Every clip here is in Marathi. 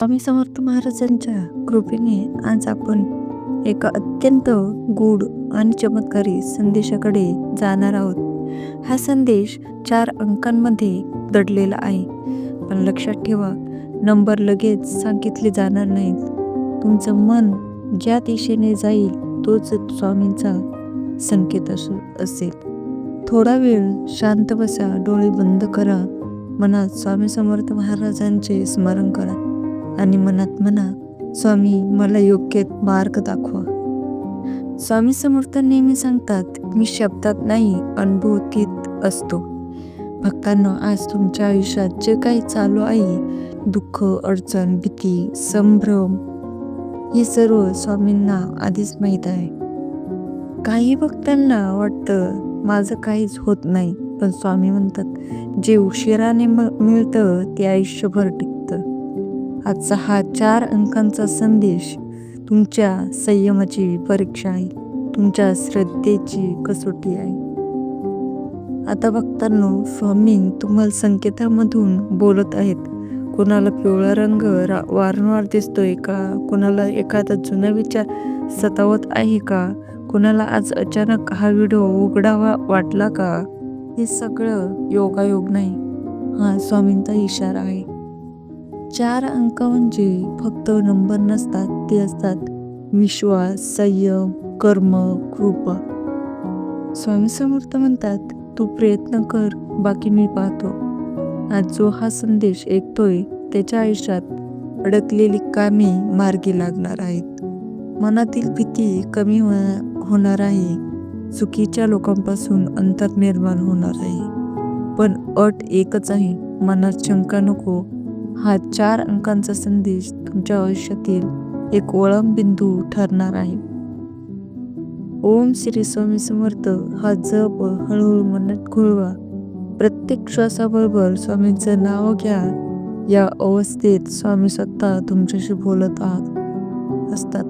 स्वामी समर्थ महाराजांच्या कृपेने आज आपण एका अत्यंत गूढ आणि चमत्कारी संदेशाकडे जाणार आहोत. हा संदेश 4 अंकांमध्ये दडलेला आहे. पण लक्षात ठेवा, नंबर लगेच सांगितले जाणार नाहीत. तुमचं मन ज्या दिशेने जाईल तोच स्वामींचा संकेत असेल. थोडा वेळ शांत बसा, डोळे बंद करा, मनात स्वामी समर्थ महाराजांचे स्मरण करा आणि मनात म्हणा, स्वामी मला योग्य मार्ग दाखवा. स्वामी समर्थ नेहमी सांगतात, मी शब्दात नाही अनुभूतीत असतो. भक्तांनो, आज तुमच्या आयुष्यात जे काही चालू आहे, दुःख, अडचण, भीती, संभ्रम, हे सर्व स्वामींना आधीच माहीत आहे. काही भक्तांना वाटतं माझं काहीच होत नाही, पण स्वामी म्हणतात, जे उशिराने मिळतं ते आयुष्यभर टिकतं. आजचा हा 4 अंकांचा संदेश तुमच्या संयमाची परीक्षा आहे, तुमच्या श्रद्धेची कसोटी आहे. आता भक्तांनो, स्वामी तुम्हाला संकेतामधून बोलत आहेत. कोणाला पिवळा रंग वारंवार दिसतोय का? कोणाला एखादा जुना विचार सतावत आहे का? कोणाला आज अचानक हा व्हिडिओ उघडावा वाटला का? हे सगळं योगायोग नाही, हा स्वामींचा इशारा आहे. 4 अंक म्हणजे फक्त नंबर नसतात, ते असतात विश्वास, संयम, कर्म, कृपा. स्वामी समर्थ म्हणतात, तू प्रयत्न कर, बाकी मी पाहतो. आज जो हा संदेश ऐकतोय त्याच्या आयुष्यात अडकलेली कामे मार्गी लागणार आहेत. मनातील भीती कमी होणार आहे. चुकीच्या लोकांपासून अंतर निर्माण होणार आहे. पण अट एकच आहे, मनात शंका नको. हा 4 अंकांचा संदेश तुमच्या आयुष्यातील एक वळणबिंदू ठरणार आहे. ओम श्री स्वामी समर्थ हा जप हळूहळू मनात घोळवा. प्रत्येक श्वासाबरोबर स्वामींचं नाव घ्या. या अवस्थेत स्वामी स्वतः तुमच्याशी बोलत असतात.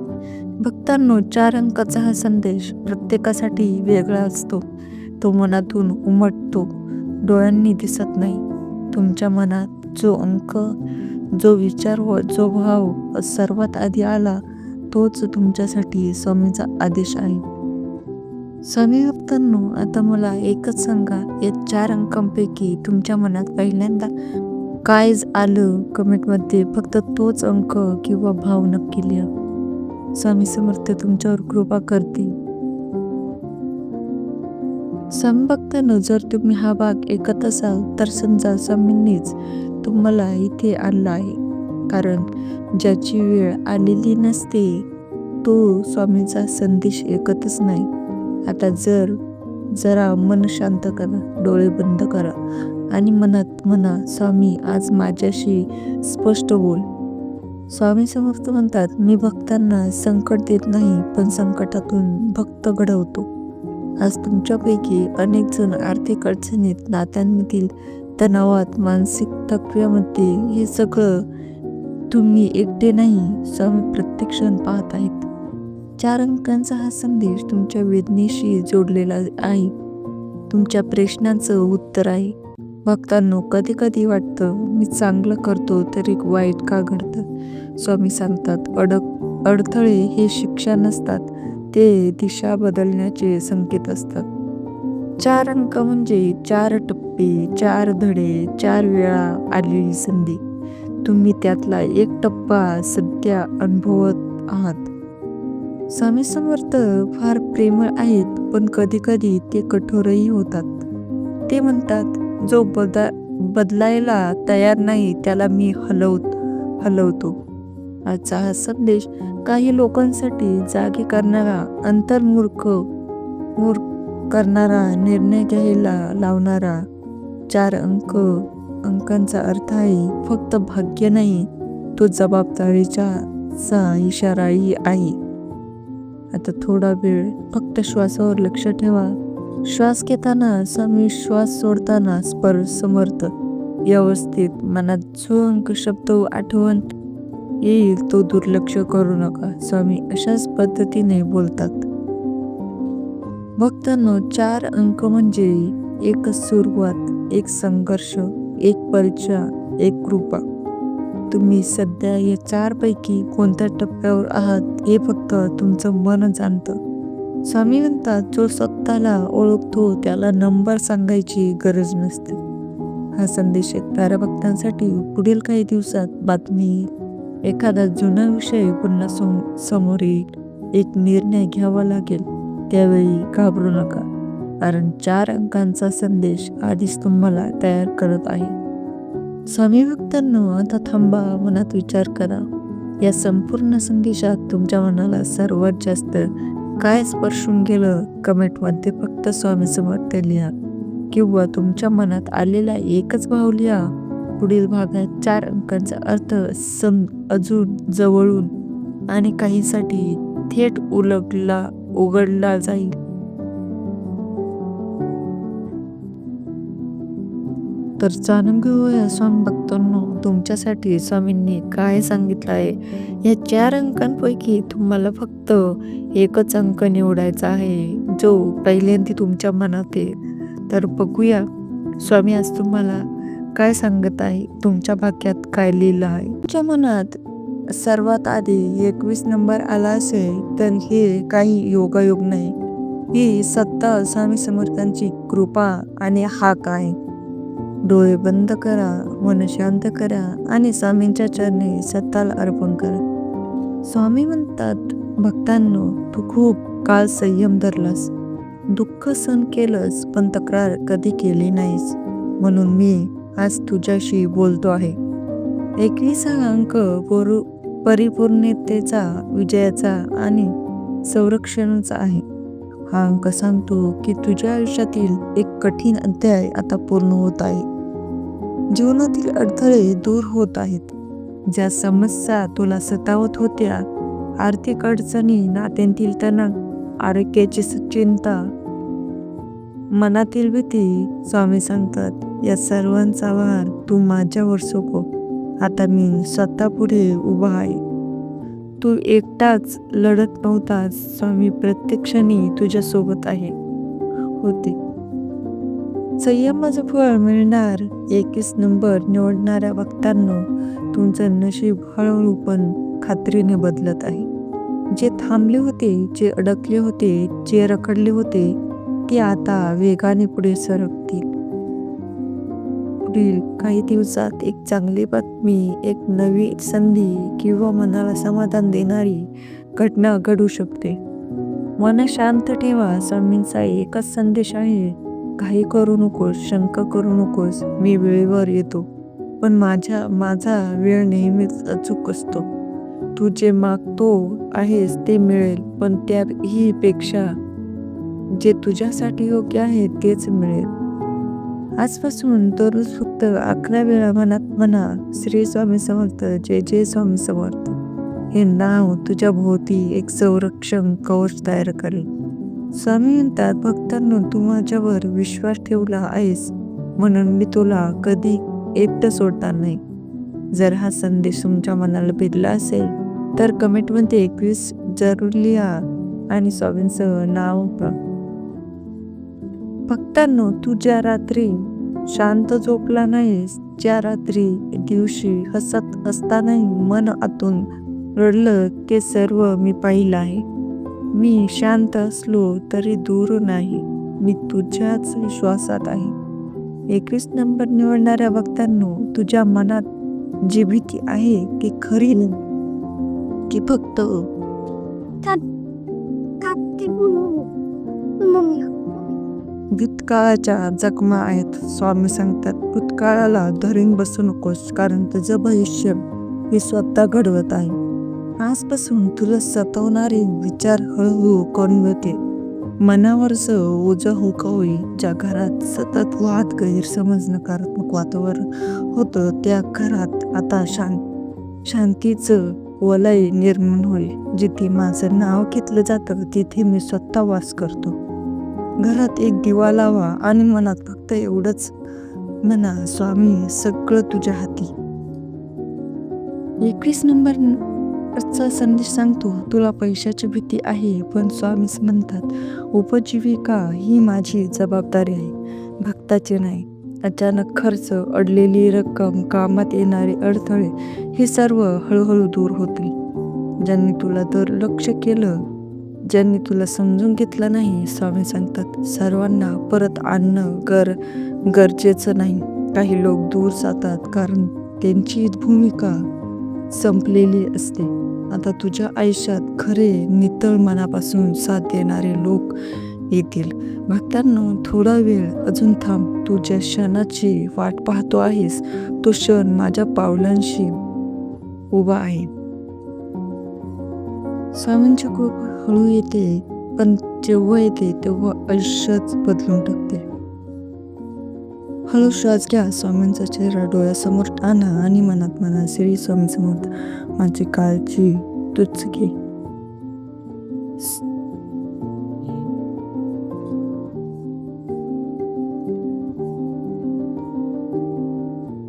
भक्तांनो, 4 अंकाचा हा संदेश प्रत्येकासाठी वेगळा असतो. तो मनातून उमटतो, डोळ्यांनी दिसत नाही. तुमच्या मनात जो अंक, जो विचार व जो भाव सर्वात आधी आला, तोच तुमच्यासाठी स्वामींचा आदेश आहे. स्वामी भक्तांनो, आता मला एकच सांगा, या 4 अंकांपैकी तुमच्या मनात पहिल्यांदा काय आलं? कमेंटमध्ये फक्त तोच अंक किंवा भाव नक्की लिहा. स्वामी समर्थ तुमच्यावर कृपा करतील. स्वामी भक्तांनो, जर तुम्ही हा भाग ऐकत असाल तर समजा स्वामींनीच तुम्हाला इथे आणलं आहे. कारण ज्याची वेळ आलेली नसते तो स्वामींचा संदेश ऐकतच नाही. आता जरा मन शांत करा, डोळे बंद करा आणि मनात म्हणा, स्वामी आज माझ्याशी स्पष्ट बोल. स्वामी समर्थ म्हणतात, मी भक्तांना संकट देत नाही, पण संकटातून भक्त घडवतो. आज तुमच्यापैकी अनेक जण आर्थिक अडचणीत, नात्यांमधील तणावात, मानसिक थकव्यामध्ये, हे सगळं तुम्ही एकटे नाही, स्वामी प्रत्यक्षण पाहत आहेत. 4 अंकांचा हा संदेश तुमच्या वेदनेशी जोडलेला आहे, तुमच्या प्रश्नांचं उत्तर आहे. भक्तांनो, कधी कधी वाटतं मी चांगलं करतो तरी वाईट का घडतं? स्वामी सांगतात, अडथळे हे शिक्षा नसतात, ते दिशा बदलण्याचे संकेत असतात. 4 अंक म्हणजे 4 टप्पे, 4 धडे, 4 वेळा आलेली संधी. तुम्ही त्यातला एक टप्पा सध्या अनुभवत आहात. स्वामी समर्थ फार प्रेमळ आहेत, पण कधी कधी ते कठोरही होतात. ते म्हणतात, जो बदलायला तयार नाही त्याला मी हलवतो. आजचा हा संदेश काही लोकांसाठी जागे करणारा, अंतर्मुख करणारा, निर्णय घ्यायला लावणारा 4 अंकांचा अर्थ आहे फक्त भाग्य नाही, तो जबाबदारीचा इशाराही आहे. आता थोडा वेळ फक्त श्वासावर लक्ष ठेवा. श्वास घेताना स्वामी, श्वास सोडताना समर्थ. या अवस्थेत मनात जो अंक शब्द आठवण येईल तो दुर्लक्ष करू नका. स्वामी अशाच पद्धतीने बोलतात. भक्तांनो, 4 अंक म्हणजे एक सुरुवात, एक संघर्ष, एक परीक्षा, एक कृपा. तुम्ही सध्या या 4 पैकी कोणत्या टप्प्यावर आहात हे फक्त तुमचं मन जाणतं. स्वामी म्हणतात, जो स्वतःला ओळखतो त्याला नंबर सांगायची गरज नसते. हा संदेश ऐकणाऱ्या भक्तांसाठी पुढील काही दिवसात बातमी येईल. एखादा जुना विषय पुन्हा समोर येईल. एक निर्णय घ्यावा लागेल. त्यावेळी घाबरू नका, कारण 4 अंकांचा संदेश आधीच तुम्हाला तयार करत आहे. स्वामी भक्तांनो, आता थांबा, मनात विचार करा. या संपूर्ण संदेशात तुमच्या मनाला सर्वात जास्त काय स्पर्शून गेलं? कमेंटमध्ये फक्त स्वामी समर्थ लिहा, किंवा तुमच्या मनात आलेला एकच भाव लिहा. पुढील भागात 4 अंकांचा अर्थ अजून जवळून आणि काहीसाठी थेट उघडला जाईल. तर जाणून घेऊया स्वामी भक्तांनो, तुमच्यासाठी स्वामींनी काय सांगितलं आहे. या 4 अंकांपैकी तुम्हाला फक्त एकच अंक निवडायचा आहे, जो पहिल्यांदा तुमच्या मनात येईल. तर बघूया स्वामी आज तुम्हाला काय सांगत आहे, तुमच्या भाग्यात काय लिहिलं आहे. तुमच्या मनात सर्वात आधी 21 नंबर आला असेल तर हे काही योगायोग नाही, ही सत्ता स्वामी समर्थांची कृपा आणि हाक आहे. डोळे बंद करा, मन शांत करा आणि स्वामींच्या चरणी स्वतःला अर्पण करा. स्वामी म्हणतात, भक्तांनो, तू खूप काळ संयम धरलास, दुःख सहन केलंस, पण तक्रार कधी केली नाहीस. म्हणून मी आज तुझ्याशी बोलतो आहे. 21 हा अंक परिपूर्णतेचा, विजयाचा आणि संरक्षणाचा आहे. हा अंक सांगतो की तुझ्या आयुष्यातील एक कठीण अध्याय आता पूर्ण होत आहे. जीवनातील अडथळे दूर होत आहेत. ज्या समस्या तुला सतावत होत्या, आर्थिक अडचणी, नात्यांतील तणाव, आरोग्याची चिंता, मनातील भीती, स्वामी सांगतात, या सर्वांचा भार तू माझ्यावर सोपव. आता मी स्वतः पुढे उभा आहे. तू एकटाच लढत नव्हतास, स्वामी प्रत्येक क्षणी तुझ्या सोबत होते. संयमाचं फळ मिळणार. 21 नंबर निवडणाऱ्या भक्तांनो, तुमचं नशीब हळूहळू पण खात्रीने बदलत आहे. जे थांबले होते, जे अडकले होते, जे रखडले होते, ते आता वेगाने पुढे सरकतील. पुढील काही दिवसात एक चांगली बातमी, एक नवी संधी किंवा मनाला समाधान देणारी घटना घडू शकते. मन शांत ठेवा. स्वामींचा एकच संदेश आहे, घाई करू नकोस, शंका करू नकोस. मी वेळेवर येतो, पण माझा वेळ नेहमीच अचूक असतो. तू जे मागतो आहेस ते मिळेल, पण त्याही पेक्षा जे तुझ्यासाठी योग्य आहे तेच मिळेल. आजपासून दररोज फक्त 11 वेळा मनात म्हणा, श्री स्वामी समर्थ, जय जय स्वामी समर्थ. हे नाव तुझ्या भोवती एक संरक्षण कवच तयार करेल. स्वामी म्हणतात, भक्तांनो, तू माझ्यावर विश्वास ठेवला आहेस, म्हणून मी तुला कधी एकटं सोडणार नाही. जर हा संदेश तुमच्या मनाला भिडला असेल तर कमेंटमध्ये 21 जरूर लिहा आणि स्वामींचं नाव. भक्तांनो, तू ज्या रात्री शांत झोपला नाहीस, ज्या रात्री दिवशी हसत असतानाही मन आतून रडलं, ते सर्व मी पाहिलं आहे. मी शांत असलो तरी दूर नाही, मी तुझ्याच विश्वासात आहे. 21 नंबर निवडणाऱ्या भक्तांनो, तुझ्या मनात जी भीती आहे ती खरी नाही, ती फक्त भूतकाळाच्या जखमा आहेत. स्वामी सांगतात, भूतकाळाला धरून बसू नकोस, कारण तुझं भविष्य हे स्वतः घडवत आहे. आजपासून तुला सतावणारे विचार हळूहळू कमी होते. मनावरचं ओझं हलकं होईल. ज्या घरात सतत वाद, गैरसमज, नकारात्मक वातावरण होतं, त्या घरात आता शांतीचं वलय निर्माण होईल. जिथे माझं नाव घेतलं जातं तिथे मी स्वतः वास करतो. घरात एक दिवा लावा आणि मनात फक्त एवढंच म्हणा, स्वामी, सगळं तुझ्या हाती. 21 नंबरचा संदेश सांगतो, तुला पैशाची भीती आहे, पण स्वामी म्हणतात, उपजीविका ही माझी जबाबदारी आहे, भक्ताची नाही. अचानक खर्च, अडलेली रक्कम, कामात येणारे अडथळे हे सर्व हळूहळू दूर होतील. ज्यांनी तुला दुर्लक्ष केलं, ज्यांनी तुला समजून घेतलं नाही, स्वामी सांगतात सर्वांना परत आणणं गरजेचं नाही. काही लोक दूर जातात कारण त्यांची भूमिका संपलेली असते. आता तुझ्या आयुष्यात खरे नितळ मनापासून साथ देणारे लोक येतील. भक्तांनो, थोडा वेळ अजून थांब. तू ज्या क्षणाची वाट पाहतो आहेस तो क्षण माझ्या पावलांशी उभा आहे. स्वामींची कृपा हळू येते, पण जेव्हा येते तेव्हा आयुष्यच बदलून टाकते. हळू श्वास घ्या. स्वामींचा चेहरा डोळ्यासमोर आणा आणि मनात म्हणा, श्री स्वामी समर्थ, माझी काळजी तूच घे.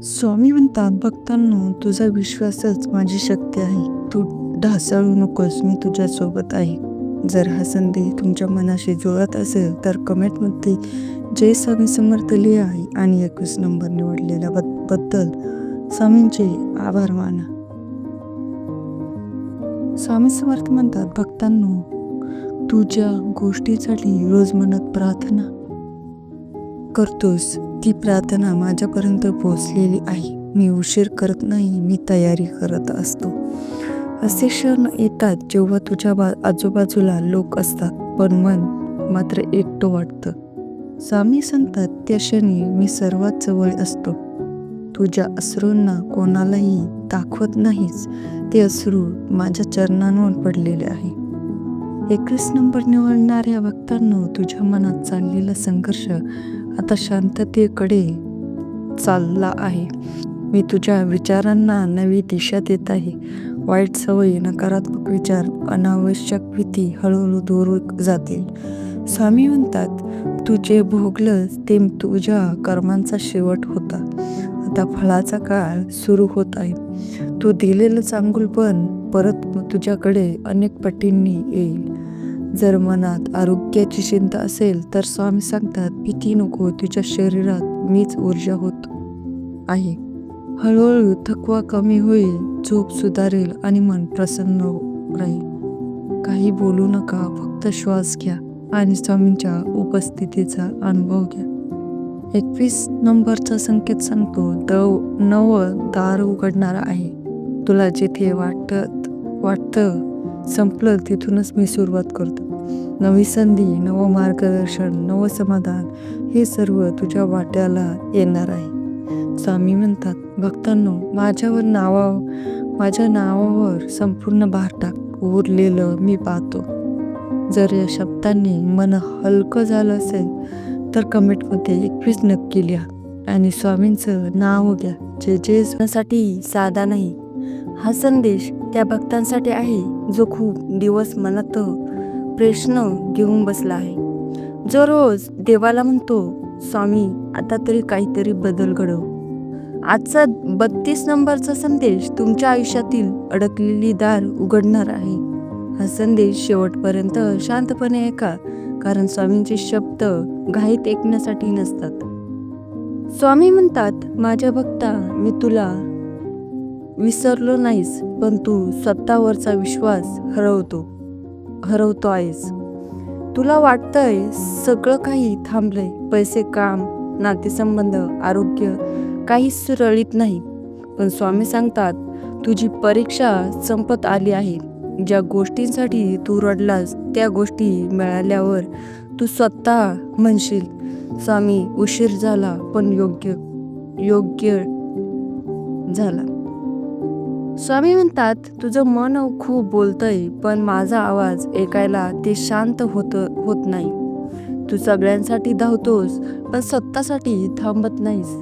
स्वामी म्हणतात, भक्तांनो, तुझा विश्वासच माझी शक्ती आहे. तू ढासळू नकोस, मी तुझ्या सोबत आहे. जर हा संदेश तुमच्या मनाशी जुळत असेल तर कमेंटमध्ये जय स्वामी समर्थ लिहा आणि 21 नंबर निवडलेल्या बद्दल स्वामींचे आभार माना. स्वामी समर्थ म्हणतात, भक्तांनो, तू ज्या गोष्टीसाठी रोज मनात प्रार्थना करतोस ती प्रार्थना माझ्यापर्यंत पोहोचलेली आहे. मी उशीर करत नाही, मी तयारी करत असतो. असे क्षण येतात जेव्हा तुझ्या आजूबाजूला लोक असतात पण मन मात्र एकटं वाटतं. स्वामी सांगतात, त्या क्षणी मी सर्वात जवळ असतो. तुझ्या अश्रूंना कोणालाही दाखवत नाहीस, ते अश्रू माझ्या चरणांवर पडलेले आहे. 21 नंबर निवडणाऱ्या भक्तांनो, तुझ्या मनात चाललेला संघर्ष आता शांततेकडे चालला आहे. मी तुझ्या विचारांना नवी दिशा देत आहे. वाईट सवयी, नकारात्मक विचार, अनावश्यक भीती हळूहळू दूर जातील. स्वामी म्हणतात, तू जे भोगलंस ते तुझ्या कर्मांचा शेवट होता. आता फळाचा काळ सुरू होत आहे. तू दिलेलं चांगुलपण परत तुझ्याकडे अनेक पटींनी येईल. जर मनात आरोग्याची चिंता असेल तर स्वामी सांगतात, भीती नको, तुझ्या शरीरात मीच ऊर्जा होत आहे. हळूहळू थकवा कमी होईल, झोप सुधारेल आणि मन प्रसन्न राहील. काही बोलू नका, फक्त श्वास घ्या आणि स्वामींच्या उपस्थितीचा अनुभव घ्या. 21 नंबरचा संकेत सांगतो, नवं दार उघडणारा आहे. तुला जिथे वाटतं संपलं तिथूनच मी सुरुवात करतो. नवी संधी, नवं मार्गदर्शन, नवं समाधान हे सर्व तुझ्या वाट्याला येणार आहे. स्वामी म्हणतात, भक्तांनो, माझ्या नावावर संपूर्ण भार टाक, उरलेलं मी पाहतो. जर या शब्दांनी मन हलकं झालं असेल तर कमेंटमध्ये 21 नक्की लिहा आणि स्वामींचं नाव घ्या. जे साधा नाही. हा संदेश त्या भक्तांसाठी आहे जो खूप दिवस मनात प्रश्न घेऊन बसला आहे, जो रोज देवाला म्हणतो, स्वामी आता तरी काहीतरी बदल घडव. आजचा 32 नंबरचा संदेश तुमच्या आयुष्यातील अडकलेली दार उघडणार आहे. हा संदेश शेवटपर्यंत शांतपणे ऐका, कारण स्वामींचे शब्द घाईत ऐकण्यासाठी नसतात. स्वामी म्हणतात, माझ्या भक्ता, मी तुला विसरलो नाहीस, पण तू स्वतःवरचा विश्वास हरवतो आहेस. तुला वाटतंय सगळं काही थांबलंय, पैसे, काम, नातेसंबंध, आरोग्य, काहीच सुरळीत नाही. पण स्वामी सांगतात, तुझी परीक्षा संपत आली आहे. ज्या गोष्टींसाठी तू रडलास त्या गोष्टी मिळाल्यावर तू स्वतः म्हणशील, स्वामी उशीर झाला पण योग्य झाला. स्वामी म्हणतात, तुझं मन खूप बोलतंय पण माझा आवाज ऐकायला ते शांत होत नाही. तू सगळ्यांसाठी धावतोस पण स्वतःसाठी थांबत नाहीस.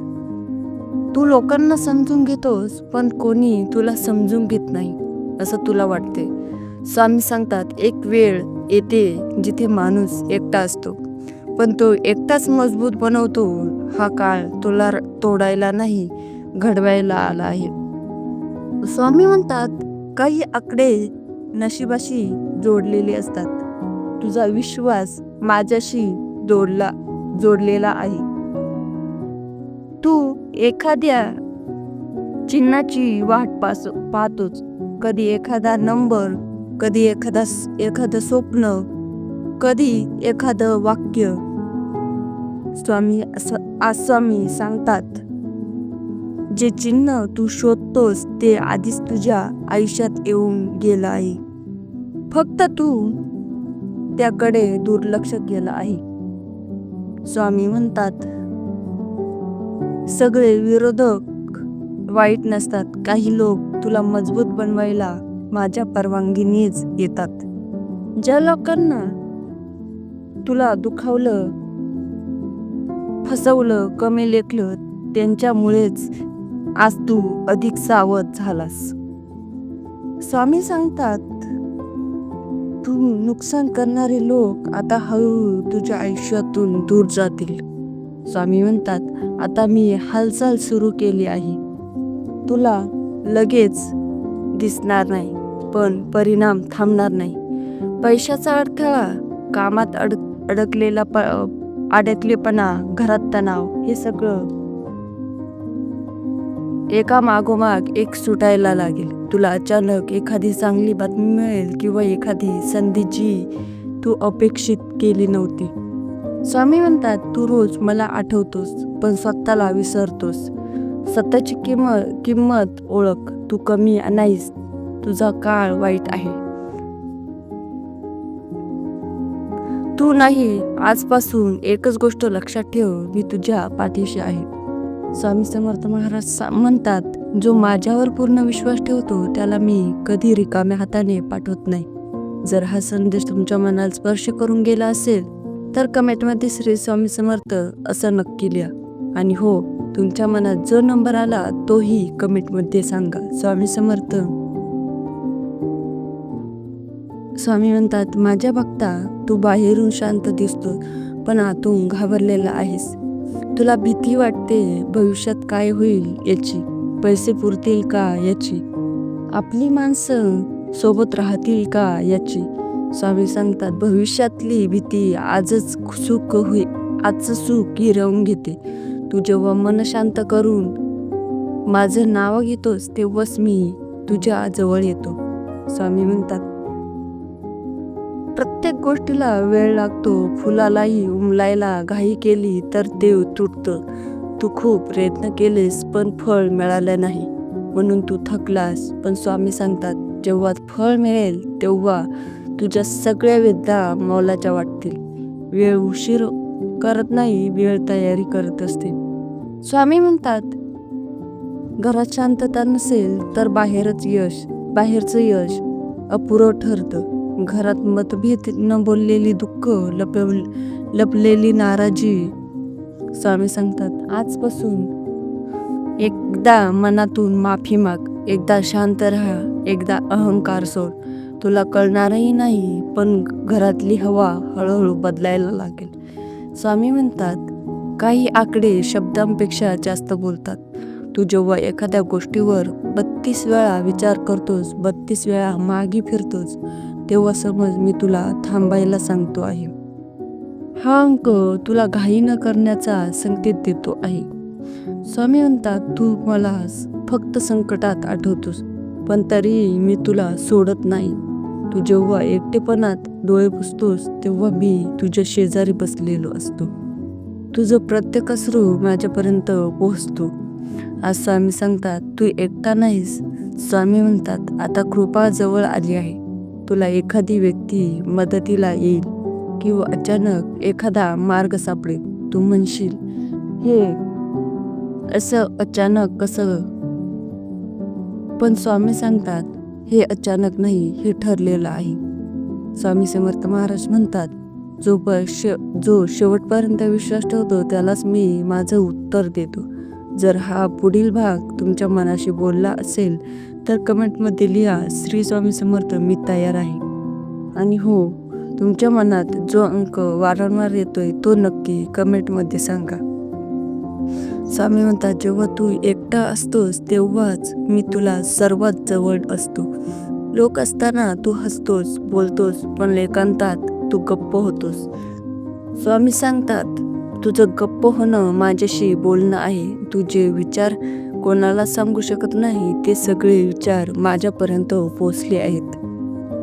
तू लोकांना समजून घेतोस पण कोणी तुला समजून घेत नाही असं तुला वाटते. स्वामी सांगतात, एक वेळ येते जिथे माणूस एकटा असतो पण तो एकटाच मजबूत बनवतो. हा काळ तुला तोडायला नाही, घडवायला आला आहे. स्वामी म्हणतात, काही आकडे नशिबाशी जोडलेले असतात. तुझा विश्वास माझ्याशी जोडलेला आहे. तू एखाद्या चिन्हाची वाट पाहतोच. कधी एखादा नंबर, कधी एखादं स्वप्न, कधी एखादं वाक्य. स्वामी सांगतात, जे चिन्ह तू शोधतोस ते आधीच तुझ्या आयुष्यात येऊन गेलं आहे. फक्त तू त्याकडे दुर्लक्ष केलं आहे. स्वामी म्हणतात, सगळे विरोधक वाईट नसतात. काही लोक तुला मजबूत बनवायला माझ्या परवानगीनेच येतात. ज्या लोकांना तुला दुखावलं, फसवलं, कमी लेखलं, त्यांच्यामुळेच आज तू अधिक सावध झालास. स्वामी सांगतात, तू नुकसान करणारे लोक आता हळूहळू तुझ्या आयुष्यातून दूर जातील. स्वामी म्हणतात, आता मी हालचाल सुरू केली आहे. तुला लगेच दिसणार नाही, पण परिणाम थांबणार नाही. पैशाचा अडथळा, कामात अडकलेपणा, घरात तणाव, हे सगळं एका मागोमाग एक सुटायला लागेल. तुला अचानक एखादी चांगली बातमी मिळेल किंवा एखादी संधी जी तू अपेक्षित केली नव्हती. स्वामी म्हणतात, तू रोज मला आठवतोस, पण स्वतःला विसरतोस. स्वतःची किंमत ओळख. तू कमी नाहीस, तुझा काळ वाईट आहे. तू नाही. आजपासून एकच गोष्ट लक्षात ठेव, मी तुझ्या पाठीशी आहे. स्वामी समर्थ महाराज म्हणतात, जो माझ्यावर पूर्ण विश्वास ठेवतो त्याला मी कधी रिकाम्या हाताने पाठवत नाही. जर हा संदेश तुमच्या मनाला स्पर्श करून गेला असेल तर कमेंटमध्ये श्री स्वामी समर्थ असं नक्की लिहा. आणि हो, तुमच्या मनात जो नंबर आला तोही कमेंटमध्ये सांगा. स्वामी समर्थ. स्वामी म्हणतात, माझ्या भक्ता, तू बाहेरून शांत दिसतो पण आतून घाबरलेला आहेस. तुला भीती वाटते भविष्यात काय होईल याची, पैसे पुरतील का याची, आपली माणसं सोबत राहतील का याची. स्वामी सांगतात, भविष्यातली भीती आजचं सुख हिरावून घेते. तू जेव्हा मन शांत करून माझं नाव घेतोस तेव्हाच मी तुझ्या जवळ येतो. स्वामी म्हणतात, प्रत्येक गोष्टीला वेळ लागतो. फुलालाही उमलायला घाई केली तर ते तुटतं. तू खूप प्रयत्न केलेस पण फळ मिळालं नाही म्हणून तू थकलास. पण स्वामी सांगतात, जेव्हा फळ मिळेल तेव्हा तुझ्या सगळ्या वेदना मोलाच्या वाटतील. वेळ उशीर करत नाही, वेळ तयारी करत असते. स्वामी म्हणतात, घरात शांतता नसेल तर बाहेरचं यश अपुरं ठरतं. घरात मतभेद, न बोललेली दुःख, लपलेली नाराजी. स्वामी सांगतात, आजपासून एकदा मनातून माफी माग, एकदा शांत राहा, एकदा अहंकार सोड. तुला कळणारही नाही पण घरातली हवा हळूहळू बदलायला लागेल. स्वामी म्हणतात, काही आकडे शब्दांपेक्षा जास्त बोलतात. तू जेव्हा एखाद्या गोष्टीवर 32 वेळा विचार करतोस, 32 वेळा मागे फिरतोस, तेव्हा समज मी तुला थांबायला सांगतो आहे. हा अंक तुला घाई न करण्याचा संकेत देतो आहे. स्वामी म्हणतात, तू मला फक्त संकटात आठवतोस पण तरीही मी तुला सोडत नाही. तू जेव्हा एकटेपणात डोळे पुसतोस तेव्हा मी तुझ्या शेजारी बसलेलो असतो. तुझं प्रत्येक अश्रू माझ्यापर्यंत पोहोचतो. आज स्वामी सांगतात, तू एकटा नाहीस. स्वामी म्हणतात, आता कृपा जवळ आली आहे. तुला एखादी व्यक्ती मदतीला येईल किंवा अचानक एखादा मार्ग सापडेल. तू म्हणशील, हे असं अचानक कसं? पण स्वामी सांगतात, हे अचानक नाही, हे ठरलेलं आहे. स्वामी समर्थ महाराज म्हणतात, जो शेवटपर्यंत विश्वास ठेवतो त्यालाच मी माझं उत्तर देतो. जर हा पुढील भाग तुमच्या मनाशी बोलला असेल तर कमेंटमध्ये लिहा, श्री स्वामी समर्थ, मी तयार आहे. आणि हो, तुमच्या मनात जो अंक वारंवार येतोय तो नक्की कमेंटमध्ये सांगा. स्वामी म्हणतात, जेव्हा तू एकटा असतोस तेव्हाच मी तुला सर्वात जवळ असतो. लोक असताना तू हसतोस, बोलतोस, पण एकांतात तू गप्प होतोस. स्वामी सांगतात, तुझं गप्प होणं माझ्याशी बोलणं आहे. तू जे विचार कोणाला सांगू शकत नाही ते सगळे विचार माझ्यापर्यंत पोचले आहेत.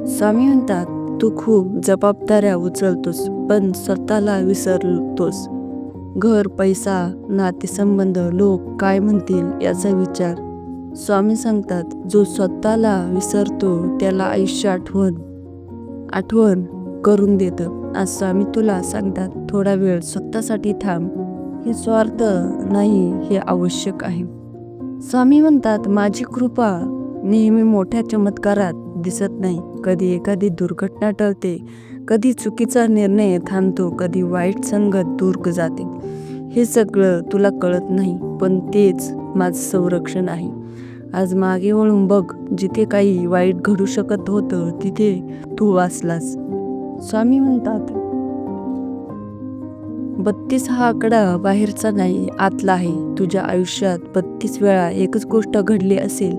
स्वामी म्हणतात, तू खूप जबाबदाऱ्या उचलतोस पण स्वतःला विसरतोस. घर, पैसा, नातेसंबंध, लोक काय म्हणतील याचा विचार. स्वामी सांगतात, जो स्वतःला विसरतो त्याला आयुष्य आठवण करून देतं. आज स्वामी तुला सांगतात, थोडा वेळ स्वतःसाठी थांब. हे स्वार्थ नाही, हे आवश्यक आहे. स्वामी म्हणतात, माझी कृपा नेहमी मोठ्या चमत्कारात दिसत नाही. कधी एखादी दुर्घटना टळते, कधी चुकीचा निर्णय थांबतो, कधी वाईट संगत दूर जाते. हे सगळं तुला कळत नाही, पण तेच माझं संरक्षण आहे. आज मागे वळून बघ, जिथे काही वाईट घडू शकत होतं तिथे तू वाचलास. स्वामी म्हणतात, 32 हा आकडा बाहेरचा नाही, आतला आहे. तुझ्या आयुष्यात 32 वेळा एकच गोष्ट घडली असेल,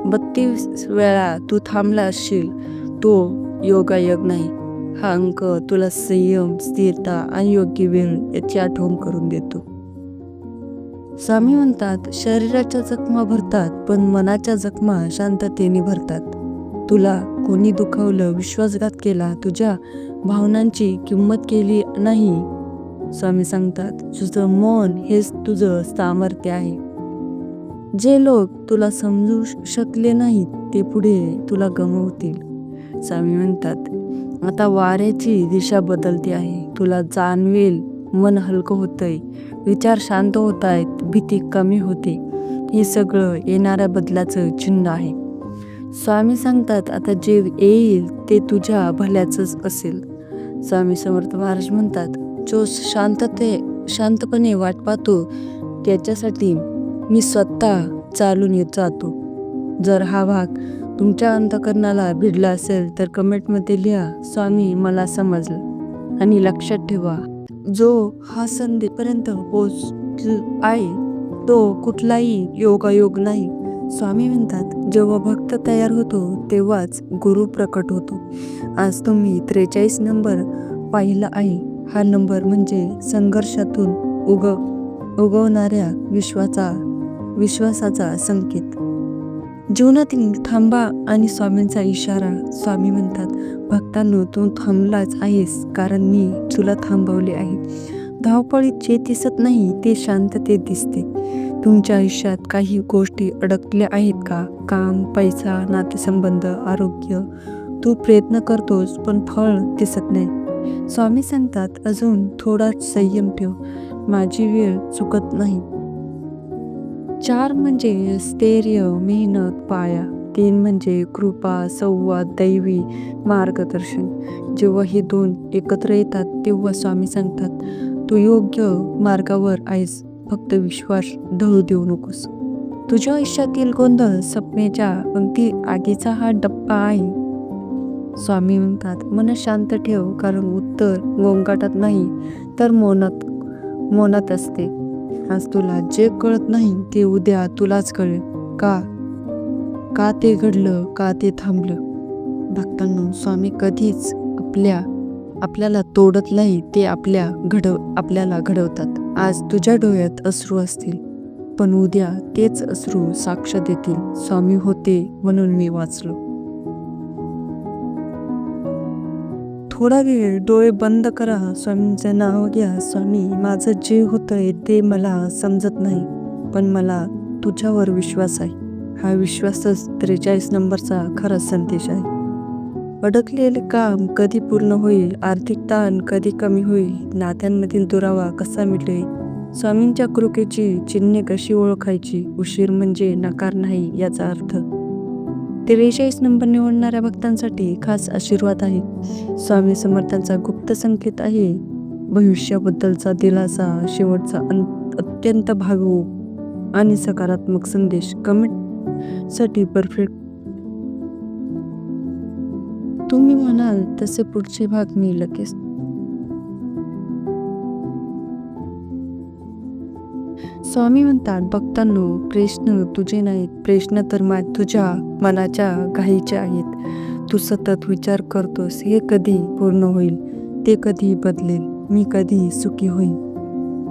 32 वेळा तू थांबला असशील, तो योगायोग नाही. हा अंक तुला संयम, स्थिरता आणि योग्य वेळ याची आठवण करून देतो. स्वामी म्हणतात, शरीराच्या जखमा भरतात पण मनाच्या जखमा शांततेने भरतात. तुला कोणी दुखावलं, विश्वासघात केला, तुझ्या भावनांची किंमत केली नाही. स्वामी सांगतात, तुझं मौन हेच तुझं सामर्थ्य आहे. जे लोक तुला समजू शकले नाहीत ते पुढे तुला गमावतील. स्वामी म्हणतात, आता वाऱ्याची दिशा बदलते आहे. तुला जाणवेल, मन हलकं होतंय, विचार शांत होत आहेत, भीती कमी होते. हे सगळं येणाऱ्या बदलाचं चिन्ह आहे. स्वामी सांगतात, आता जे येईल ते तुझ्या भल्याचंच असेल. स्वामी समर्थ महाराज म्हणतात, जो शांतपणे वाट पाहतो त्याच्यासाठी मी स्वतः चालून येत जातो. जर हा भाग तुमच्या अंतःकरणाला भिडला असेल तर कमेंटमध्ये लिहा, स्वामी मला समजलं. आणि लक्षात ठेवा, जो हा संदेशापर्यंत पोहोचला आहे तो कुठलाही योगायोग नाही. स्वामी म्हणतात, जेव्हा भक्त तयार होतो तेव्हाच गुरु प्रकट होतो. आज तुम्ही 43 नंबर पाहिला आहे. हा नंबर म्हणजे संघर्षातून उगवणाऱ्या विश्वासाचा संकेत. जीवनातील थांबा आणि स्वामींचा इशारा. स्वामी म्हणतात, भक्तांनो, तू थांबलाच आहेस कारण मी तुला थांबवले आहे. धावपळीत जे दिसत नाही ते शांततेत दिसते. तुमच्या आयुष्यात काही गोष्टी अडकल्या आहेत का? काम, पैसा, नातेसंबंध, आरोग्य. तू प्रयत्न करतोस पण फळ दिसत नाही. स्वामी सांगतात, अजून थोडा संयम ठेव, माझी वेळ चुकत नाही. 4 म्हणजे स्थैर्य, मेहनत, पाया. 3 म्हणजे कृपा, संवाद, दैवी मार्गदर्शन. जेव्हा हे 2 एकत्र येतात तेव्हा स्वामी सांगतात, तू योग्य मार्गावर आहेस, फक्त विश्वास ढळू देऊ नकोस. तुझ्या आयुष्यातील गोंधळ सपनेच्या अगदी आगीचा हा डब्बा आहे. स्वामी म्हणतात, मन शांत ठेव, कारण उत्तर गोंगाटात नाही तर मौनात असते. आज तुला जे कळत नाही ते उद्या तुलाच कळेल. का ते घडलं, का ते थांबलं. भक्तांनो, स्वामी कधीच आपल्याला तोडत नाही, ते आपल्याला घडवतात. आज तुझ्या डोळ्यात अश्रू असतील पण उद्या तेच अश्रू साक्ष देतील, स्वामी होते म्हणून मी वाचलो. थोडा वेळ डोळे बंद करा, स्वामींचं नाव घ्या. स्वामी, माझं जे होतंय ते मला समजत नाही पण मला तुझ्यावर विश्वास आहे. हा विश्वासच 43 नंबरचा खरा संदेश आहे. अडकलेले काम कधी पूर्ण होईल, आर्थिक ताण कधी कमी होईल, नात्यांमधील दुरावा कसा मिटेल, स्वामींच्या कृपेची चिन्हे कशी ओळखायची. उशीर म्हणजे नकार नाही याचा अर्थ. 43 नंबर निवडणाऱ्या भक्तांसाठी खास आशीर्वाद आहे. स्वामी समर्थांचा गुप्त संकेत आहे. भविष्याबद्दलचा दिलासा, शेवटचा अत्यंत भावुक आणि सकारात्मक संदेश. कमेंटसाठी परफेक्ट. तुम्ही म्हणाल तसे पुढचे भाग मी लगेच. स्वामी म्हणतात, भक्तांनो, प्रश्न तुझे नाहीत, प्रश्न तर तुझ्या मनाच्या घाईचे आहेत. तू सतत विचार करतोस, हे कधी पूर्ण होईल, ते कधी बदलेल, मी कधी सुखी होईल.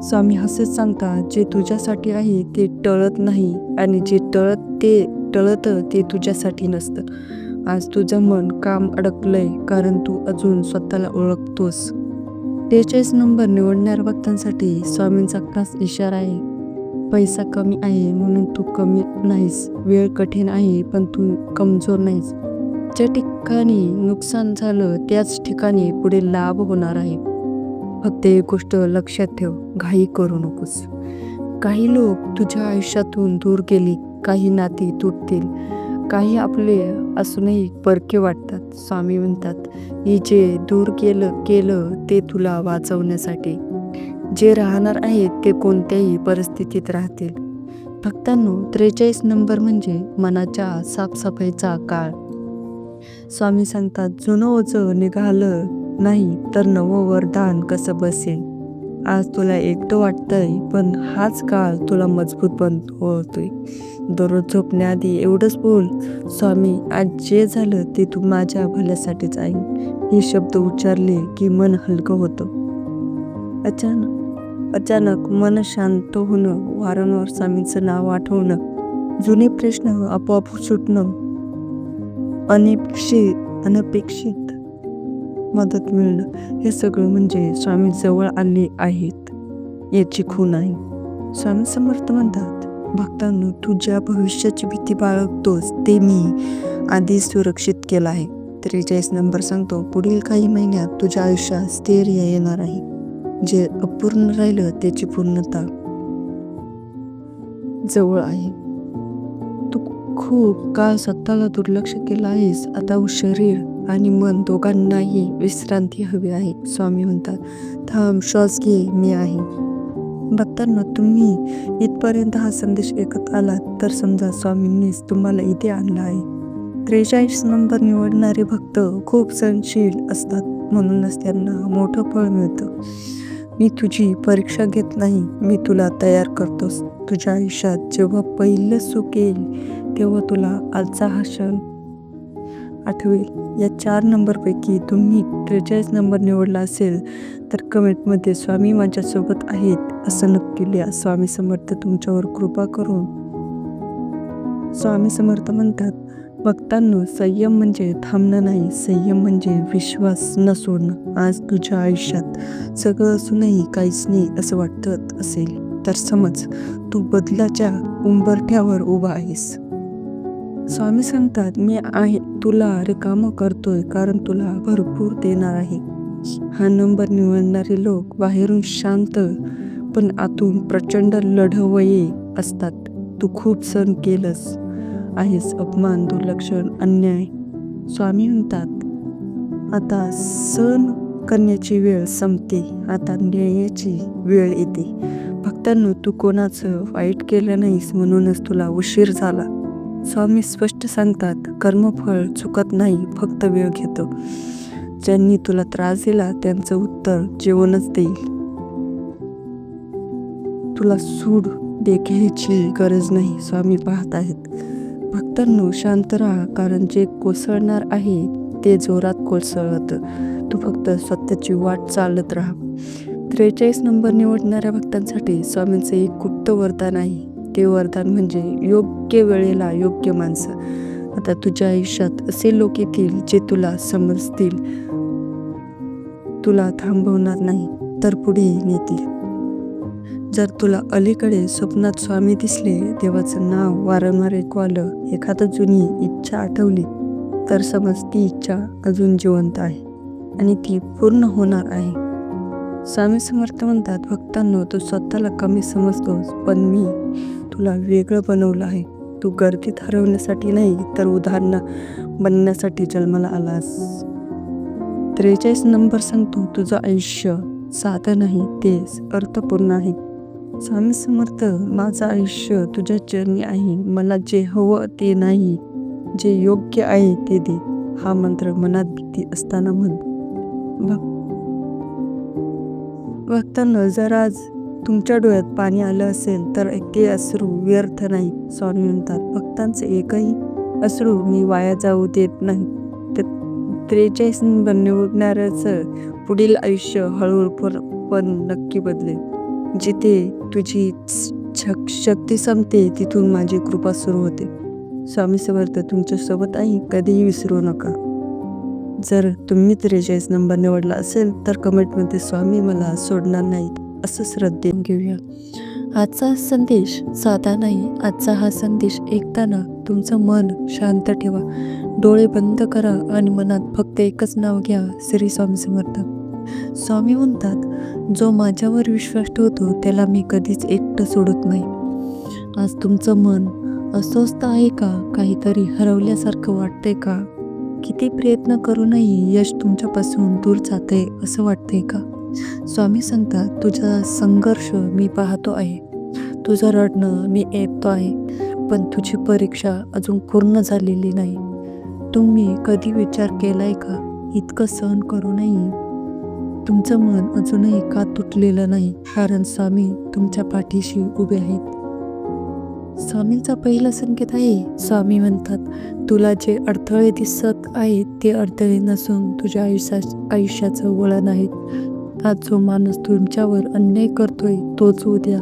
स्वामी हसत सांगतात, जे तुझ्यासाठी आहे ते टळत नाही आणि जे टळतं ते तुझ्यासाठी नसतं. आज तुझं मन काम अडकलंय कारण तू अजून स्वतःला ओळखतोस. 43 नंबर निवडणाऱ्या भक्तांसाठी स्वामींचा खास इशारा आहे. पैसा कमी आहे म्हणून तू कमी नाहीस. वेळ कठीण आहे पण तू कमजोर नाहीस. ज्या ठिकाणी नुकसान झालं त्याच ठिकाणी पुढे लाभ होणार आहे. फक्त एक गोष्ट लक्षात ठेव, घाई करू नकोस. काही लोक तुझ्या आयुष्यातून दूर गेली, काही नाती तुटतील, काही आपले असूनही परके वाटतात. स्वामी म्हणतात, ही जे दूर केलं ते तुला वाचवण्यासाठी. जे राहणार आहेत ते कोणत्याही परिस्थितीत राहतील. भक्तांनो, 43 नंबर म्हणजे मनाच्या साफसफाईचा काळ. स्वामी सांगतात, जुनं ओझं निघालं नाही तर नवं वरदान कसं बसेल. आज तुला एकटं वाटतंय पण हाच काळ तुला मजबूत बनवतोय. दररोज झोपण्याआधी एवढंच बोल, स्वामी आज जे झालं ते तू माझ्या भल्यासाठीच आहे. हे शब्द उच्चारले की मन हलकं होतं. अचानक मन शांत होणं, वारंवार स्वामींचं नाव आठवणं, जुने प्रश्न आपोआप सुटणं, अनपेक्षित मदत मिळणं, हे सगळं म्हणजे स्वामी जवळ आले आहेत याची खूण आहे. स्वामी समर्थ म्हणतात, भक्तांनो, तू ज्या भविष्याची भीती बाळगतोस ते मी आधीच सुरक्षित केलं आहे. 43 नंबर सांगतो, पुढील काही महिन्यात तुझ्या आयुष्यात स्थैर्य येणार आहे. जे अपूर्ण राहिलं त्याची पूर्णता जवळ आहे. तू खूप काळ स्वतःला दुर्लक्ष केलं आहेस. आता शरीर आणि मन दोघांनाही विश्रांती हवी आहे. स्वामी म्हणतात, थांब, श्वास घे, मी आहे. भक्तांना, तुम्ही इथपर्यंत हा संदेश ऐकत आलात तर समजा स्वामींनीच तुम्हाला इथे आणला आहे. 43 नंबर निवडणारे भक्त खूप सहनशील असतात, म्हणूनच त्यांना मोठं फळ मिळतं. मी तुझी परीक्षा घेत नाही, मी तुला तयार करतोस. तुझ्या आयुष्यात जेव्हा पहिलं सुख येईल तेव्हा तुला आजचा हा क्षण आठवेल. या 4 नंबरपैकी तुम्ही 43 नंबर निवडला असेल तर कमेंटमध्ये स्वामी माझ्यासोबत आहेत असं नक्की लिहा. स्वामी समर्थ तुमच्यावर कृपा करून. स्वामी समर्थ म्हणतात, भक्तांनो, संयम म्हणजे थांबणं नाही, संयम म्हणजे विश्वास न सोडणं. आज तुझ्या आयुष्यात सगळं असूनही काहीच नाही असं वाटत असेल तर समज तू बदलाच्या उंबरठ्यावर उभा आहेस. स्वामी सांगतात, मी आहे तुला रिकामं करतोय कारण तुला भरपूर देणार आहे. हा नंबर निवडणारे लोक बाहेरून शांत पण आतून प्रचंड लढवय्ये असतात. तू खूप सहन केलंस आहेस, अपमान, दुर्लक्षण, अन्याय. स्वामी म्हणतात, आता सहन करण्याची वेळ संपते, आता न्यायाची वेळ येते. भक्तांनो, तू कोणाचं वाईट केलं नाहीस म्हणूनच तुला उशीर झाला. स्वामी स्पष्ट सांगतात, कर्मफळ चुकत नाही, फक्त वेळ घेतो. ज्यांनी तुला त्रास दिला त्यांचं उत्तर जेवणच देईल. तुला सूड घ्यायची गरज नाही, स्वामी पाहत आहेत. भक्तांनो, शांत राहा, कारण जे कोसळणार आहे ते जोरात कोसळतं. तू फक्त स्वतःची वाट चालत राहा. 43 नंबर निवडणाऱ्या भक्तांसाठी स्वामींचं एक गुप्त वरदान आहे. ते वरदान म्हणजे योग्य वेळेला योग्य माणसं. आता तुझ्या आयुष्यात असे लोक येतील जे तुला समजतील, तुला थांबवणार नाही तर पुढे नेतील. जर तुला अलीकडे स्वप्नात स्वामी दिसले, देवाचं नाव वारंवार ऐकू आलं, एखादं जुनी इच्छा आठवली तर समज ती इच्छा अजून जिवंत आहे आणि ती पूर्ण होणार आहे. स्वामी समर्थ म्हणतात, भक्तांनो, तू स्वतःला कमी समजतोस पण मी तुला वेगळं बनवलं आहे. तू गर्दीत हरवण्यासाठी नाही तर उदाहरण बनण्यासाठी जन्माला आलास. 43 नंबर सांगतो, तुझं आयुष्य साधं नाही, ते अर्थपूर्ण आहे. स्वामी समर्थ, माझं आयुष्य तुझ्या चरणी आहे. मला जे हवं ते नाही, जे योग्य आहे ते दे. हा मंत्र मनात भीती असताना म्हण. भक्तांनो, जर आज तुमच्या डोळ्यात पाणी आलं असेल तर ते अश्रू व्यर्थ नाही. स्वामी म्हणतात, भक्तांचे एकही अश्रू मी वाया जाऊ देत नाही. 43 निवडणाऱ्याचं पुढील आयुष्य हळूहळू पण नक्की बदलेल. जिथे तुझी शक्ती संपते तिथून माझी कृपा सुरू होते. स्वामी समर्थ तुमच्यासोबत आहे, कधीही विसरू नका. जर तुम्ही 43 नंबर निवडला असेल तर कमेंटमध्ये स्वामी मला सोडणार नाही असं श्रद्धेने घेऊया. आजचा संदेश साधा नाही. आजचा हा संदेश ऐकताना तुमचं मन शांत ठेवा, डोळे बंद करा आणि मनात फक्त एकच नाव घ्या, श्री स्वामी समर्थ. स्वामी म्हणतात, जो माझ्यावर विश्वास ठेवतो त्याला मी कधीच एकटं सोडत नाही. आज तुमचं मन अस्वस्थ आहे का? काहीतरी हरवल्यासारखं वाटतंय का? किती प्रयत्न करूनही यश तुमच्यापासून दूर जाते असं वाटतंय का? स्वामी सांगतात, तुझा संघर्ष मी पाहतो आहे, तुझं रडणं मी ऐकतो आहे, पण तुझी परीक्षा अजून पूर्ण झालेली नाही. तुम्ही कधी विचार केलाय का, इतकं सहन करूनही तुमचं मन अजूनही का तुटलेलं नाही? कारण स्वामी तुमच्या पाठीशी उभे आहेत. स्वामींचा पहिला संकेत आहे. स्वामी म्हणतात, तुला जे अडथळे दिसत आहेत ते अडथळे नसून तुझ्या आयुष्याचं वळण आहेत. आज जो माणूस तुमच्यावर अन्याय करतोय तोच उद्या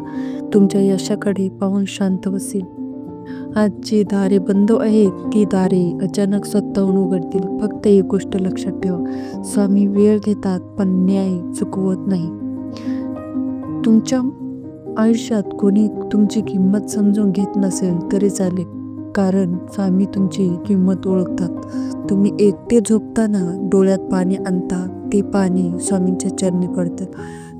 तुमच्या यशाकडे पाहून शांत बसेल. आज जी दारे बंद आहेत ती दारे अचानक स्वतःहून उघडतील. फक्त एक गोष्ट लक्षात ठेवा, स्वामी वेळ घेतात पण न्याय चुकवत नाही. तुमच्या आयुष्यात कोणी तुमची किंमत समजून घेत नसेल तरी चालेल, कारण स्वामी तुमची किंमत ओळखतात. तुम्ही एकटे झोपताना डोळ्यात पाणी आणता, ते पाणी स्वामींच्या चरणी पडतं.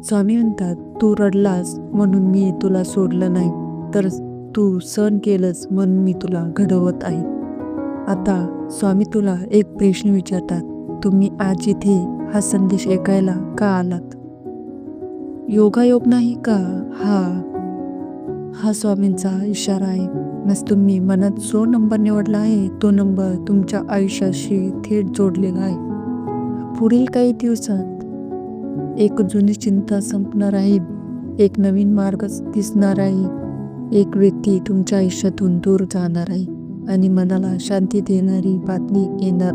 स्वामी म्हणतात, तू रडलास म्हणून मी तुला सोडलं नाही, तर तू सहन केलंस म्हणून मी तुला घडवत आहे. आता स्वामी तुला एक प्रश्न विचारतात, तुम्ही आज इथे हा संदेश ऐकायला का आलात? योगायोग नाही का? हा स्वामींचा इशारा आहे. मग तुम्ही मनात जो नंबर निवडला आहे तो नंबर तुमच्या आयुष्याशी थेट जोडलेला आहे. पुढील काही दिवसात एक जुनी चिंता संपणार आहे, एक नवीन मार्ग दिसणार आहे, एक व्यक्ती तुमच्या आयुष्यातून दूर जाणार आहे आणि मनाला शांती देणारी बातमी येणार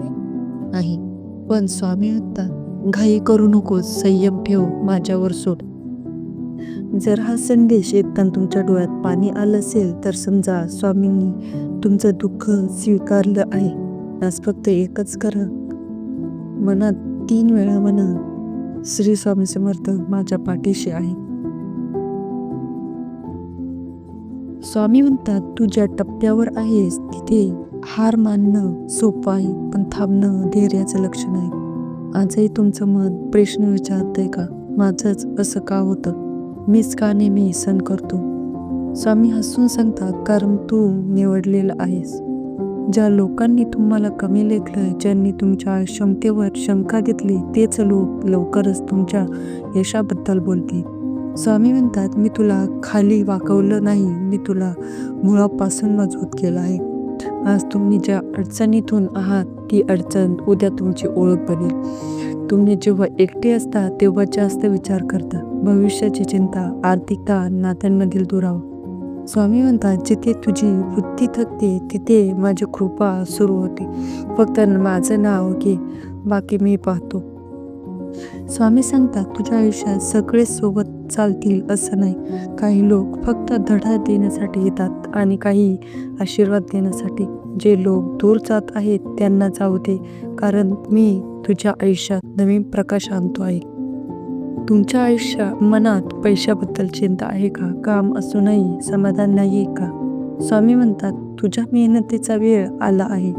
आहे. पण स्वामी म्हणतात, घाई करू नकोस, संयम ठेव, माझ्यावर सोड. जर हा संदेश ऐकताना तुमच्या डोळ्यात पाणी आलं असेल तर समजा स्वामींनी तुमचं दुःख स्वीकारलं आहे. आज फक्त एकच करा, मनात 3 वेळा म्हणा, श्री स्वामी समर्थ माझ्या पाठीशी आहे. स्वामी म्हणतात, तू ज्या टप्प्यावर आहेस तिथे हार मानणं सोपं आहे, पण थांबणं धैर्याचं लक्षण आहे. आजही तुमचं मन प्रश्न विचारतंय का, माझंच असं का होतं, मीच का नेहमी सहन करतो? स्वामी हसून सांगतात, कारण तू निवडलेलं आहेस. ज्या लोकांनी तुम्हाला कमी लेखलं, ज्यांनी तुमच्या क्षमतेवर शंका घेतली, तेच लोक लवकरच तुमच्या यशाबद्दल बोलतील. स्वामी म्हणतात, मी तुला खाली वाकवलं नाही, मी तुला मुळापासून मजबूत केलं आहे. आज तुम्ही ज्या अडचणीतून आहात ती अडचण उद्या तुमची ओळख बनेल. तुम्ही जेव्हा एकटे असता तेव्हा जास्त विचार करता, भविष्याची चिंता, आर्थिकता, नात्यांमधील दुरावा. स्वामी म्हणतात, जिथे तुझी बुद्धी थकते तिथे माझी कृपा सुरू होते. फक्त माझं नाव घे, बाकी मी पाहतो. स्वामी सांगतात, तुझ्या आयुष्यात सगळे सोबत चालतील असं नाही. काही लोक फक्त धडा देण्यासाठी येतात आणि काही आशीर्वाद देण्यासाठी. जे लोक दूर जात आहेत त्यांना जाऊ दे, कारण मी तुझ्या आयुष्यात नवीन प्रकाश आणतो आहे. तुमच्या मनात पैशाबद्दल चिंता आहे का? काम असूनही समाधान नाही का? स्वामी म्हणतात, तुझ्या मेहनतीचा वेळ आला आहे.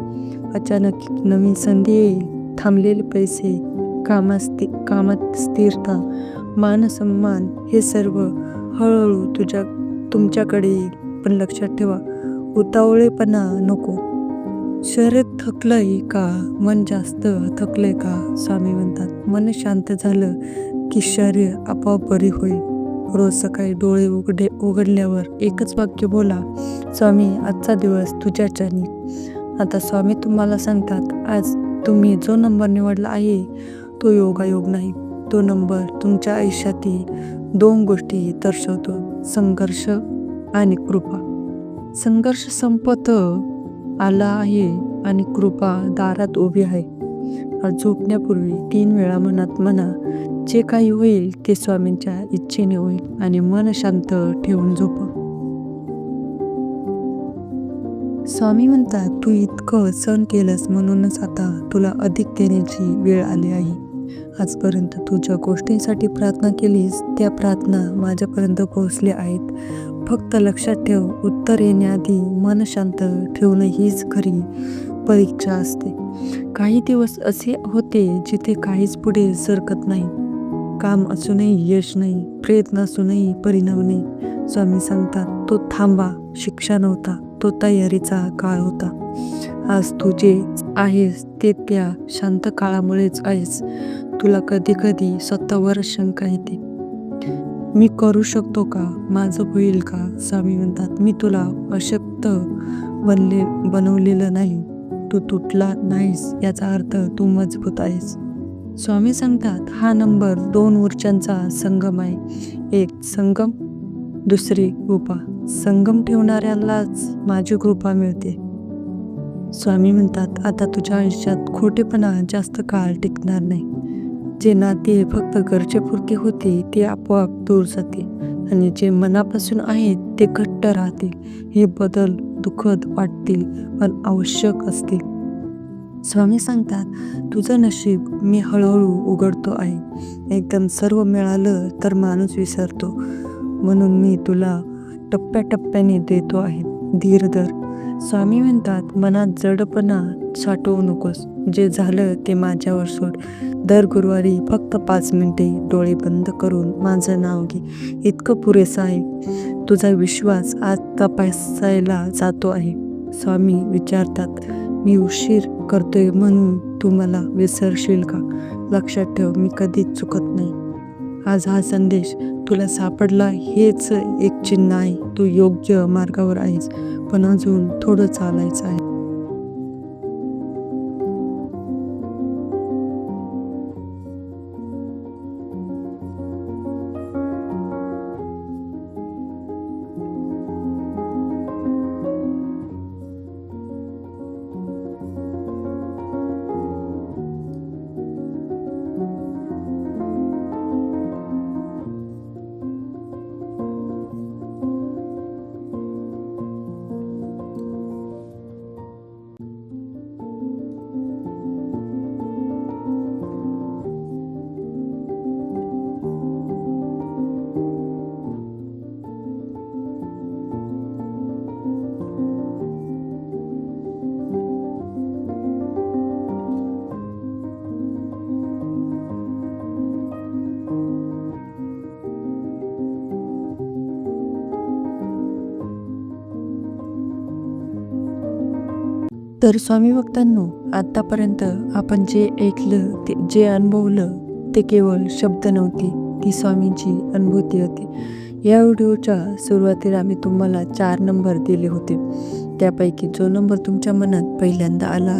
अचानक नवीन संधी येईल. थांबलेले पैसे, कामात स्थिरता, मानसन्मान हे सर्व हळूहळू तुमच्याकडे येईल. पण लक्षात ठेवा, उतावळेपणा नको. शरीर थकलंय का? मन जास्त थकलंय का? स्वामी म्हणतात, मन शांत झालं की शरीर आपोआप बरी होईल. रोज सकाळी डोळे उघडल्यावर एकच वाक्य बोला, स्वामी आजचा दिवस तुझ्या चरणी. आता स्वामी तुम्हाला सांगतात, आज तुम्ही जो नंबर निवडला आहे तो योगायोग नाही. तो नंबर तुमच्या आयुष्यातील 2 गोष्टी दर्शवतो, संघर्ष आणि कृपा. संघर्ष संपत आला आहे आणि कृपा दारात उभी आहे. झोपण्यापूर्वी 3 वेळा मनात म्हणा, जे काही होईल ते स्वामींच्या इच्छेने होईल आणि मन शांत ठेवून झोप. स्वामी म्हणतात, तू इतकं सहन केलंस म्हणूनच आता तुला अधिक देण्याची वेळ आली आहे. आजपर्यंत तू ज्या गोष्टींसाठी प्रार्थना केलीस त्या प्रार्थना माझ्यापर्यंत पोहोचल्या आहेत. फक्त लक्षात ठेव, उत्तर येण्याआधी मन शांत ठेवणं हीच खरी परीक्षा असते. काही दिवस असे होते जिथे काहीच पुढे सरकत नाही. काम असूनही यश नाही, प्रयत्न असूनही परिणाम नाही. स्वामी सांगतात, तो थांबा शिक्षा नव्हता, तो तयारीचा काळ होता. आज तू जे आहेस ते त्या शांत काळामुळेच आहेस. तुला कधी कधी स्वतःवर शंका येते, मी करू शकतो का, माझं होईल का? स्वामी म्हणतात, मी तुला अशक्त बनवलेलं नाही. तू तुटला नाहीस याचा अर्थ तू मजबूत आहेस. स्वामी सांगतात, हा नंबर 2 ऊर्जांचा संगम आहे. एक संगम, दुसरी कृपा. संगम ठेवणाऱ्यालाच माझी कृपा मिळते. स्वामी म्हणतात, आता तुझ्या आयुष्यात खोटेपणा जास्त काळ टिकणार नाही. जे नाते फक्त गरजेपुरते होते ते आपोआप दूर जाते आणि जे मनापासून आहेत ते घट्ट राहतील. हे बदल दुःखद वाटतील पण आवश्यक असतील. स्वामी सांगतात, तुझं नशीब मी हळूहळू उघडतो आहे. एकदम सर्व मिळालं तर माणूस विसरतो, म्हणून मी तुला टप्प्याटप्प्याने देतो आहे. धीर धर. स्वामी म्हणतात, मनात जडपणा साठवू नकोस. जे झालं ते माझ्यावर सोड. दर गुरुवारी फक्त 5 मिनिटे डोळे बंद करून माझं नाव घे, इतकं पुरेसं आहे. तुझा विश्वास आज तपासायला जातो आहे. स्वामी विचारतात, मी उशीर करतोय म्हणून तू मला विसरशील का? लक्षात ठेव, मी कधीच चुकत नाही. आज हा संदेश तुला सापडला हेच एक चिन्ह आहे. तू योग्य मार्गावर आहेस, पण अजून थोडं चालायचं आहे. तर स्वामी भक्तांनो, आतापर्यंत आपण जे ऐकलं जे अनुभवलं ते केवळ शब्द नव्हते, ती स्वामींची अनुभूती होती. या व्हिडिओच्या सुरुवातीला मी तुम्हाला 4 नंबर दिले होते. त्यापैकी जो नंबर तुमच्या मनात पहिल्यांदा आला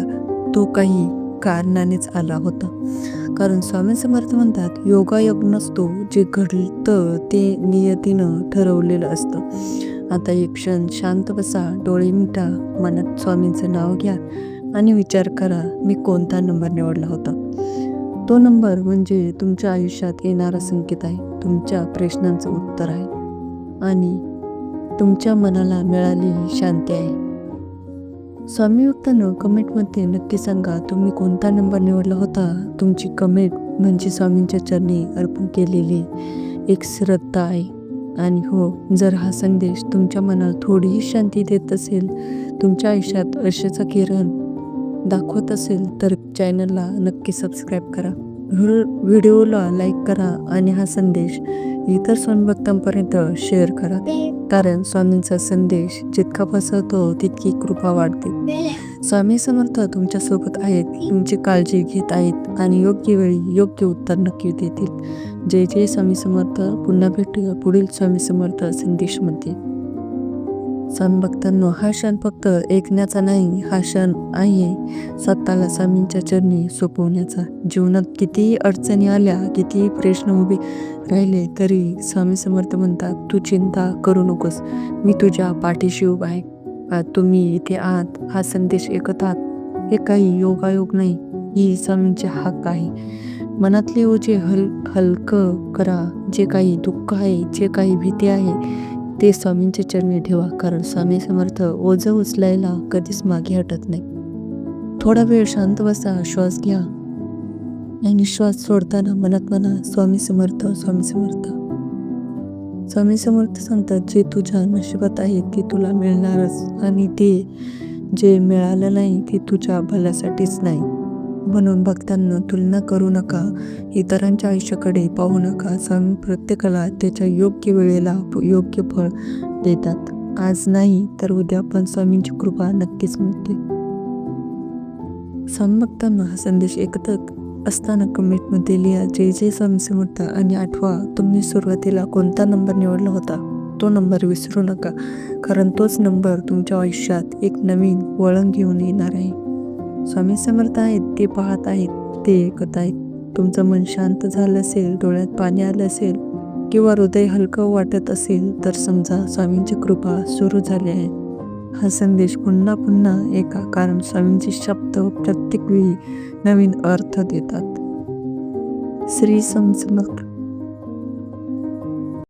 तो काही कारणानेच आला होता. कारण स्वामी समर्थ म्हणतात, योगायोग नसतो, जे घडतं ते नियतीनं ठरवलेलं असतं. आता एक क्षण शांत बसा, डोळे मिटा, मनात स्वामींचं नाव घ्या आणि विचार करा, मी कोणता नंबर निवडला होता. तो नंबर म्हणजे तुमच्या आयुष्यात येणारा संकेत आहे, तुमच्या प्रश्नांचं उत्तर आहे आणि तुमच्या मनाला मिळालेली शांती आहे. स्वामी भक्तांनो, कमेंटमध्ये नक्की सांगा तुम्ही कोणता नंबर निवडला होता. तुमची कमेंट म्हणजे स्वामींच्या चरणी अर्पण केलेली एक श्रद्धा आहे. आणि हो, जर हा संदेश तुमच्या मनाला थोडीही शांती देत असेल, तुमच्या आयुष्यात आशेचा किरण दाखवत असेल, तर चॅनलला नक्की सबस्क्राईब करा, व्हिडिओला लाईक करा आणि हा संदेश इतर स्वामी भक्तांपर्यंत शेअर करा. कारण स्वामींचा संदेश जितका पसरतो तितकी कृपा वाढते. स्वामी समर्थ तुमच्यासोबत आहेत, तुमची काळजी घेत आहेत आणि योग्य वेळी योग्य उत्तर नक्की देतील. जय जय स्वामी समर्थ. पुन्हा भेटूया पुढील स्वामी समर्थ संदेशमध्ये. स्वामी भक्तांनो, हा क्षण फक्त ऐकण्याचा नाही, हा क्षण आहे स्वतःला स्वामींच्या चरणी सोपवण्याचा. जीवनात कितीही अडचणी आल्या, कितीही प्रश्न उभे राहिले तरी स्वामी समर्थ म्हणतात, तू चिंता करू नकोस, मी तुझ्या पाठीशी उभा आहे. तुम्ही इथे आहात, हा संदेश ऐकत आहात, हे काही योगायोग नाही, ही स्वामींची हाक आहे. मनातले ओझे हलकं करा. जे काही दुःख आहे, जे काही भीती आहे, ते स्वामींच्या चरणी ठेवा. कारण स्वामी समर्थ ओझं उचलायला कधीच मागे हटत नाही. थोडा वेळ शांत बसा, श्वास घ्या आणि श्वास सोडताना मनात म्हणा, स्वामी समर्थ, स्वामी समर्थ. स्वामी समर्थ सांगतात, जे तुझ्या नशिबात आहे ते तुला मिळणारच, आणि ते जे मिळालं नाही ते तुझ्या भल्यासाठीच नाही. म्हणून भक्तांना तुलना करू नका, इतरांच्या आयुष्याकडे पाहू नका. स्वामी प्रत्येकाला त्याच्या योग्य वेळेला योग्य फळ देतात. आज नाही तर उद्या पण स्वामींची कृपा नक्कीच मिळते. स्वामी भक्तांना हा संदेश ऐकत असताना कमेंटमध्ये लिहा जय जय स्वामी समर्थ, आणि आठवा, तुम्ही सुरुवातीला कोणता नंबर निवडला होता तो नंबर विसरू नका. कारण तोच नंबर तुमच्या आयुष्यात एक नवीन वळण घेऊन येणार आहे. स्वामी समर्थ आहेत, ते पाहत आहेत, ते ऐकत आहेत. तुमचं मन शांत झालं असेल, डोळ्यात पाणी आलं असेल किंवा हृदय हलकं वाटत असेल तर समजा स्वामींची कृपा सुरू झाली आहे. हा संदेश पुन्हा पुन्हा ऐका, कारण स्वामींचे शब्द प्रत्येक वेळी नवीन अर्थ देतात. श्री स्वामी समर्थ.